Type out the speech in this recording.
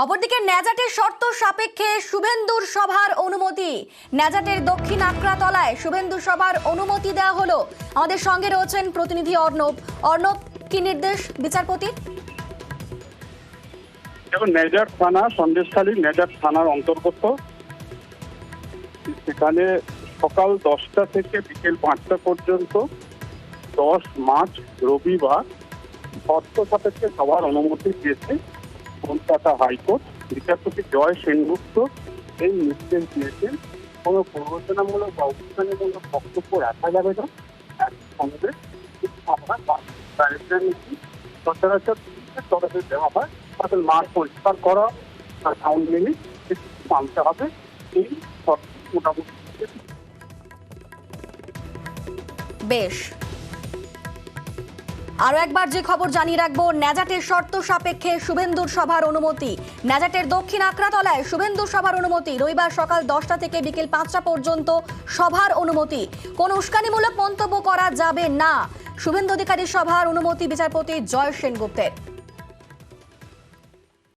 অপরদিকে ন্যাজাটের শর্ত সাপেক্ষে শুভেন্দুর সভার অনুমতি। ন্যাজাটের দক্ষিণ আকরাতলায় শুভেন্দুর সভার অনুমতি দেওয়া হলো। আমাদের সঙ্গে রয়েছেন প্রতিনিধি অর্ণব। অর্ণব, কি নির্দেশ বিচারপতির? দেখুন, নেজার থানা সন্দেশখালী নেজার থানার অন্তর্গত। সেখানে সকাল 10টা থেকে বিকেল 5টা পর্যন্ত 10 মার্চ রবিবার শর্ত সাপেক্ষে সভার অনুমতি দিয়েছে কলকাতা হাইকোর্ট। বিচারপতি জয় সেনগুপ্ত এই নির্দেশ দিয়েছেন, কোনো প্ররোচনামূলক বা উস্কানিমূলক বক্তব্য রাখা যাবে না। সঙ্গে সচরাচর তরফে দেওয়া হয়, তাদের মাঠ পরিষ্কার করা, সাউন্ড লিমিট মানতে হবে। এই মোটামুটি বেশ, আরো একবার যে খবর জানিয়ে রাখবো, ন্যাজাটের শর্ত সাপেক্ষে শুভেন্দুর সভার অনুমতি। ন্যাজাটের দক্ষিণ আকরাতলায় শুভেন্দুর সভার অনুমতি। রবিবার সকাল 10টা থেকে বিকেল 5টা পর্যন্ত সভার অনুমতি। কোনো উস্কানিমূলক মন্তব্য করা যাবে না। শুভেন্দু অধিকারী সভার অনুমতি বিচারপতি জয় সেনগুপ্তের।